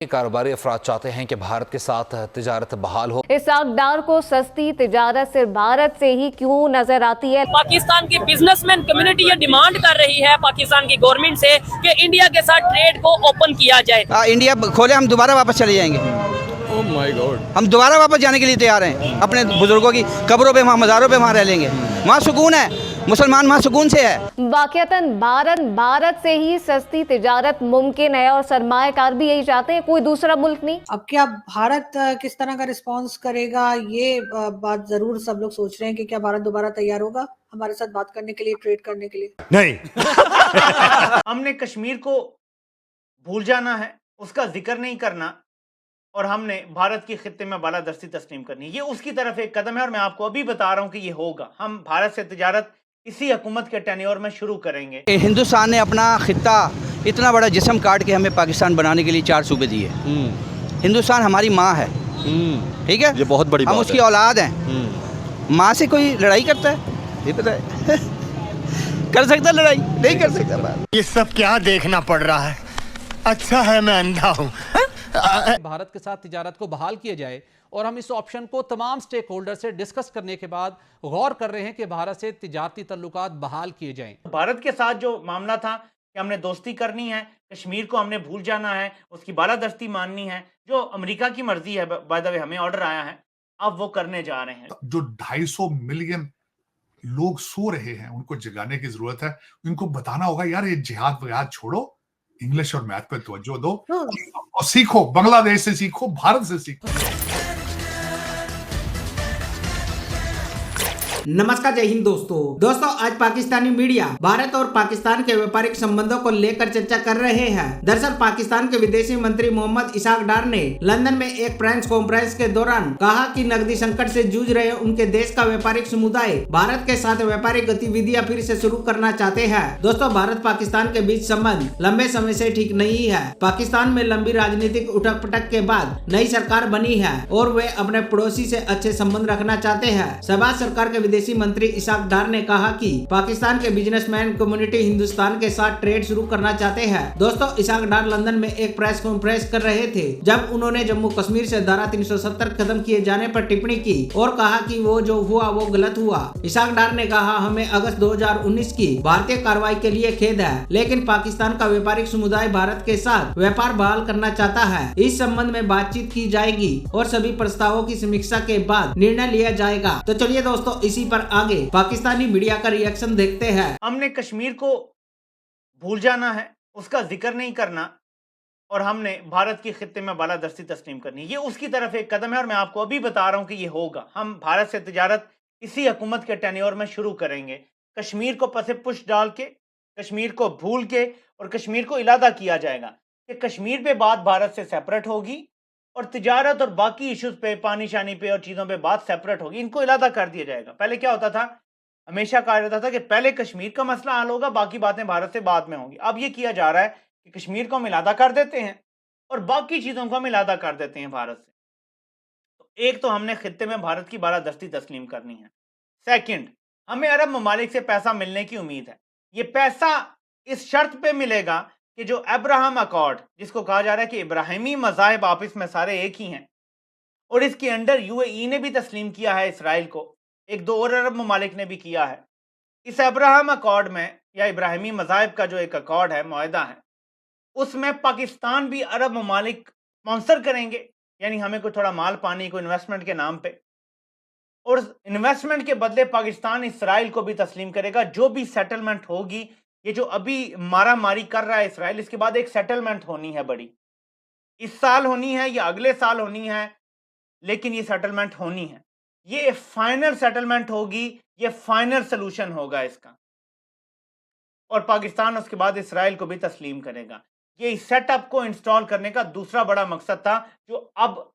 कारोबारी अफराद चाहते हैं कि भारत के साथ तिजारत बहाल हो। इसाक डार को सस्ती तिजारत सिर्फ भारत से ही क्यों नजर आती है? पाकिस्तान की बिजनेसमैन कम्युनिटी ये डिमांड कर रही है पाकिस्तान की गवर्नमेंट से कि इंडिया के साथ ट्रेड को ओपन किया जाए। इंडिया खोले, हम दोबारा वापस चले जाएंगे। ओह माय गॉड, हम दोबारा वापस जाने के लिए तैयार हैं। अपने बुजुर्गों की कब्रों पे, वहाँ मज़ारों पे वहाँ रह लेंगे। वहाँ सुकून है, मुसलमान वहाँ सुकून से है। वाकईतन भारत से ही सस्ती तिजारत मुमकिन है और सरमायाकार भी यही चाहते हैं, कोई दूसरा मुल्क नहीं। अब क्या भारत किस तरह का रिस्पांस करेगा, ये बात जरूर सब लोग सोच रहे हैं कि क्या भारत दोबारा तैयार होगा हमारे साथ बात करने के लिए, ट्रेड करने के लिए। नहीं। हमने कश्मीर को भूल जाना है, उसका जिक्र नहीं करना, और हमने भारत की खित्ते में बालादस्ती तस्लीम करनी। ये उसकी तरफ एक कदम है और मैं आपको अभी बता रहा हूं कि ये होगा। हम भारत से तिजारत इसी हुकूमत के टेन्योर में शुरू करेंगे। हिंदुस्तान ने अपना खित्ता इतना बड़ा जिस्म काट के हमें पाकिस्तान बनाने के लिए 4 सूबे दिए। हिंदुस्तान हमारी माँ है, ठीक है, ये बहुत बड़ी हम बात उसकी है। औलाद हैं। माँ से कोई लड़ाई करता है? ये पता है? कर सकता लड़ाई? नहीं कर सकता। ये सब क्या देखना पड़ रहा है? अच्छा है मैं अंधा हूँ। भारत के साथ तिजारत को बहाल किया जाए और हम इस ऑप्शन को तमाम स्टेक होल्डर से डिस्कस करने के बाद गौर कर रहे हैं कि भारत से तिजारती तल्लुकात बहाल किए जाएं। भारत के साथ जो मामला था कि हमने दोस्ती करनी है, कश्मीर को हमने भूल जाना है, उसकी बालादस्ती माननी है, जो अमेरिका की मर्जी है, बाय द वे हमें ऑर्डर आया है, अब वो करने जा रहे हैं। जो 250 मिलियन लोग सो रहे हैं, उनको जगाने की जरूरत है। उनको बताना होगा यार ये जिहाद वहाद छोड़ो, इंग्लिश और मैथ पे तवज्जो दो और सीखो, बांग्लादेश से सीखो, भारत से सीखो। नमस्कार, जय हिंद दोस्तों आज पाकिस्तानी मीडिया भारत और पाकिस्तान के व्यापारिक संबंधों को लेकर चर्चा कर रहे हैं। दरअसल पाकिस्तान के विदेशी मंत्री मोहम्मद इसाक डार ने लंदन में एक प्रेस कॉन्फ्रेंस के दौरान कहा कि नकदी संकट से जूझ रहे उनके देश का व्यापारिक समुदाय भारत के साथ व्यापारिक गतिविधियां फिर से शुरू करना चाहते हैं। दोस्तों, भारत पाकिस्तान के बीच संबंध लंबे समय से ठीक नहीं है। पाकिस्तान में लंबी राजनीतिक उठक पटक के बाद नई सरकार बनी है और वे अपने पड़ोसी से अच्छे संबंध रखना चाहते हैं। शहबाज सरकार के विदेशी मंत्री इसाक डार ने कहा कि पाकिस्तान के बिजनेसमैन कम्युनिटी हिंदुस्तान के साथ ट्रेड शुरू करना चाहते हैं। दोस्तों, इसाक डार लंदन में एक प्रेस कॉन्फ्रेंस कर रहे थे जब उन्होंने जम्मू कश्मीर से धारा 370 खत्म किए जाने पर टिप्पणी की और कहा कि वो जो हुआ वो गलत हुआ। इसाक डार ने कहा, हमें अगस्त 2019 की भारतीय कार्रवाई के लिए खेद है, लेकिन पाकिस्तान का व्यापारिक समुदाय भारत के साथ व्यापार बहाल करना चाहता है। इस संबंध में बातचीत की जाएगी और सभी प्रस्तावों की समीक्षा के बाद निर्णय लिया जाएगा। तो चलिए दोस्तों, इसी पर आगे पाकिस्तानी मीडिया का रिएक्शन देखते हैं। हमने कश्मीर को भूल जाना है, उसका जिक्र नहीं करना, और हमने भारत की खित्ते में बालादस्ती तस्लीम करनी। ये उसकी तरफ एक कदम है और मैं आपको अभी बता रहा हूं कि ये होगा। हम भारत से तिजारत इसी हुकूमत के टेन्योर में शुरू करेंगे। कश्मीर को पसे पुश डाल के, कश्मीर को भूल के और कश्मीर को इलादा किया जाएगा कि कश्मीर पे बात भारत से सेपरेट होगी और तिजारत और बाकी इश्यूज पे, पानी शानी पे और चीज़ों पे बात सेपरेट होगी। इनको इलादा कर दिया जाएगा। पहले क्या होता था, हमेशा कहा जाता था कि पहले कश्मीर का मसला हल होगा, बाकी बातें भारत से बाद में होंगी। अब ये किया जा रहा है कि कश्मीर को हम इलादा कर देते हैं और बाकी चीज़ों को हम इलादा कर देते हैं भारत से। तो एक तो हमने खित्ते में भारत की बालादस्ती तस्लीम करनी है। सेकंड, हमें अरब ममालिक से पैसा मिलने की उम्मीद है। ये पैसा इस शर्त पे मिलेगा कि जो अब्राहम अकॉर्ड, जिसको कहा जा रहा है कि इब्राहिमी मज़ाहिब आपस में सारे एक ही हैं, और इसके अंडर यूएई ने भी तस्लीम किया है इसराइल को, एक दो और अरब ममालिक ने भी किया है। इस अब्राहम अकॉर्ड में, या इब्राहिमी मज़ाहिब का जो एक अकॉर्ड है, मुआहदा है, उसमें पाकिस्तान भी अरब ममालिक स्पॉन्सर करेंगे, यानी हमें कोई थोड़ा माल पानी, कोई इन्वेस्टमेंट के नाम पे, और इन्वेस्टमेंट के बदले पाकिस्तान इसराइल को भी तस्लीम करेगा। जो भी सेटलमेंट होगी, ये जो अभी मारा मारी कर रहा है इसराइल, इसके बाद एक सेटलमेंट होनी है बड़ी, इस साल होनी है या अगले साल होनी है, लेकिन ये सेटलमेंट होनी है। ये फाइनल सेटलमेंट होगी, ये फाइनल सोल्यूशन होगा इसका, और पाकिस्तान उसके बाद इसराइल को भी तस्लीम करेगा। ये इस सेटअप को इंस्टॉल करने का दूसरा बड़ा मकसद था, जो अब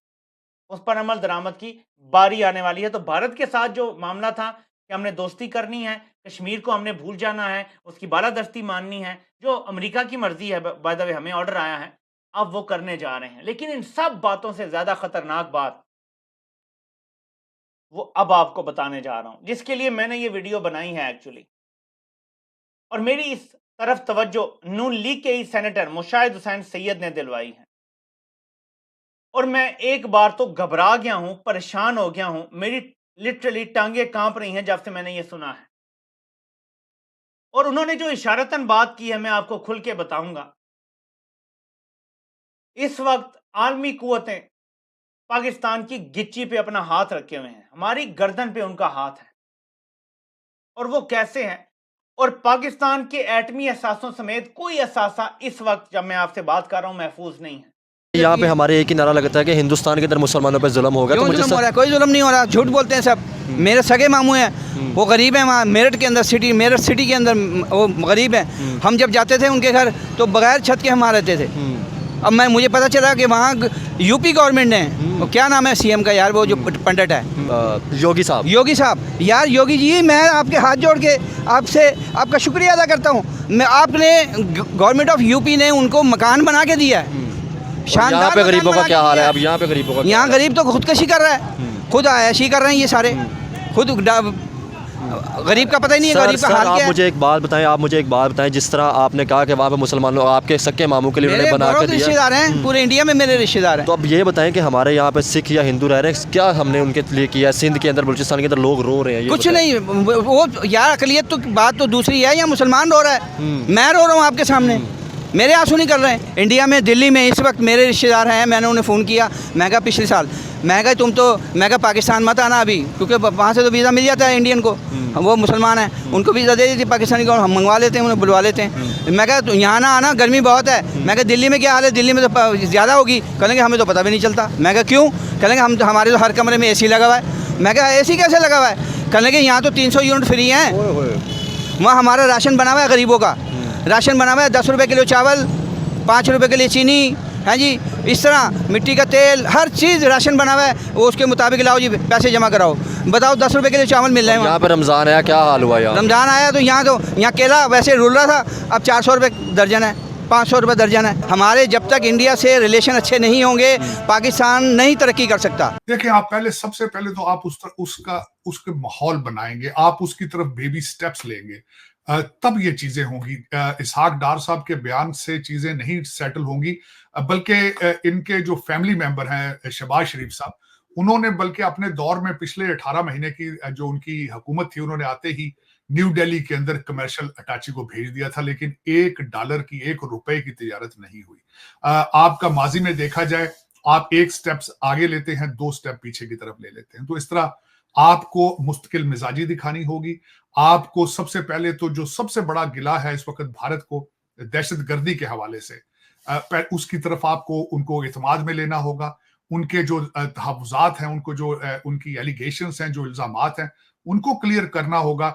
उस पर अमल दरामद की बारी आने वाली है। तो भारत के साथ जो मामला था कि हमने दोस्ती करनी है, कश्मीर को हमने भूल जाना है, उसकी बालादस्ती माननी है, जो अमेरिका की मर्जी है, बाय द वे हमें ऑर्डर आया है, अब वो करने जा रहे हैं। लेकिन इन सब बातों से ज्यादा खतरनाक बात वो अब आपको बताने जा रहा हूं, जिसके लिए मैंने ये वीडियो बनाई है एक्चुअली। और मेरी इस तरफ तवज्जो नून लीग के ही सेनेटर मुशाहिद हुसैन सैयद ने दिलवाई है। और मैं एक बार तो घबरा गया हूं, परेशान हो गया हूं, मेरी लिटरली टांगे कांप रही हैं जब से मैंने ये सुना है। और उन्होंने जो इशारतन बात की है मैं आपको खुल के बताऊंगा। इस वक्त आलमी कुव्वतें पाकिस्तान की गिच्ची पे अपना हाथ रखे हुए हैं, हमारी गर्दन पे उनका हाथ है। और वो कैसे हैं? और पाकिस्तान के एटमी असासों समेत कोई असासा इस वक्त जब मैं आपसे बात कर रहा हूं महफूज नहीं है। यहाँ पे हमारे एक ही नारा लगता है कि हिंदुस्तान के अंदर मुसलमानों पे जुल्म हो गया। तो मुझे जुल्म हो रहा है? कोई जुल्म नहीं हो रहा, झूठ बोलते हैं सब। मेरे सगे मामू हैं, वो गरीब हैं, वहाँ मेरठ के अंदर मेरठ सिटी के अंदर वो गरीब हैं। हम जब जाते थे उनके घर तो बगैर छत के हम वहाँ रहते थे। अब मुझे पता चला कि वहाँ यूपी गवर्नमेंट ने, वो क्या नाम है सीएम का यार, वो जो पंडित है, योगी साहब। योगी साहब, यार योगी जी, मैं आपके हाथ जोड़ के आपसे आपका शुक्रिया अदा करता हूँ। मैं आपने गवर्नमेंट ऑफ यूपी ने उनको मकान बना के दिया है। शानदार। यहाँ पे गरीबों का क्या हाल है? अब यहाँ पे गरीबों का, यहाँ गरीब तो खुदकशी कर रहा है, खुद ऐशी कर रहे हैं ये सारे, खुद गरीब का पता ही नहीं है गरीब का हाल क्या है। मुझे एक बात बताएं, आप मुझे एक बात बताएं, जिस तरह आपने कहा कि वहाँ पे मुसलमान लोग आपके सक्के मामू के लिए उन्होंने बना के दिया, रिश्तेदार हैं पूरे इंडिया में, मेरे रिश्तेदार हैं। तो अब ये बताएं कि हमारे यहाँ पे सिख या हिंदू रह रहे हैं, क्या हमने उनके लिए किया? सिंध के अंदर, बलूचिस्तान के अंदर लोग रो रहे हैं। कुछ नहीं, वो यार अकलियत तो बात तो दूसरी है, या मुसलमान रो रहा है, मैं रो रहा हूँ आपके सामने, मेरे आंसू नहीं कर रहे हैं। इंडिया में दिल्ली में इस वक्त मेरे रिश्तेदार हैं, मैंने उन्हें फ़ोन किया, मैं कहा पिछले साल, मैं कहा तुम तो, मैं कहा पाकिस्तान मत आना अभी, क्योंकि वहाँ से तो वीज़ा मिल जाता है इंडियन को, वो मुसलमान हैं, उनको वीज़ा दे देती पाकिस्तानी को, हम मंगवा लेते हैं, उन्हें बुलवा लेते हैं। मैं कहा तो यहाँ ना आना, गर्मी बहुत है। मैं कहा दिल्ली में क्या हाल है? दिल्ली में तो ज़्यादा होगी। कहेंगे हमें तो पता भी नहीं चलता। मैं कहा क्यों? कहेंगे हम तो, हमारे तो हर कमरे में AC लगा हुआ है। मैं कहा AC कैसे लगा हुआ है? कहेंगे यहाँ तो 300 यूनिट फ्री हैं, वहाँ हमारा राशन बना हुआ है, गरीबों का राशन बना हुआ है, 10 रुपये किलो चावल, 5 रुपये के लिए चीनी है जी, इस तरह मिट्टी का तेल, हर चीज़ राशन बना हुआ है, वो उसके मुताबिक लाओ जी, पैसे जमा कराओ। बताओ 10 रुपये के लिए चावल मिल रहे हैं। यहाँ पे रमज़ान आया, क्या हाल हुआ यार? रमज़ान आया तो यहाँ केला वैसे रुल रहा था, अब 400 रुपये दर्जन है, 500 रुपये दर्जन है। हमारे जब तक इंडिया से रिलेशन अच्छे नहीं होंगे, पाकिस्तान नहीं तरक्की कर सकता। देखिए, आप सबसे पहले तो आप उसके माहौल बनाएंगे, आप उसकी तरफ बेबी स्टेप्स लेंगे, तब ये चीजें होंगी। इसहाक डार साहब के बयान से चीजें नहीं सेटल होंगी, बल्कि इनके जो फैमिली मेंबर हैं शहबाज शरीफ साहब, उन्होंने बल्कि अपने दौर में पिछले 18 महीने की जो उनकी हुकूमत थी, उन्होंने आते ही न्यू दिल्ली के अंदर कमर्शियल अटैची को भेज दिया था, लेकिन $1 की, ₹1 की तिजारत नहीं हुई। आपका माजी में देखा जाए, आप एक स्टेप्स आगे लेते हैं, 2 स्टेप पीछे की तरफ ले लेते हैं। तो इस तरह आपको मुस्तकिल मिजाजी दिखानी होगी। आपको सबसे पहले तो जो सबसे बड़ा गिला है इस वक्त भारत को दहशतगर्दी के हवाले से, उसकी तरफ आपको उनको इत्माद में लेना होगा। उनके जो तहफ़्फ़ुज़ात हैं, उनको जो उनकी एलिगेशंस हैं, जो इल्ज़ामात हैं, उनको क्लियर करना होगा।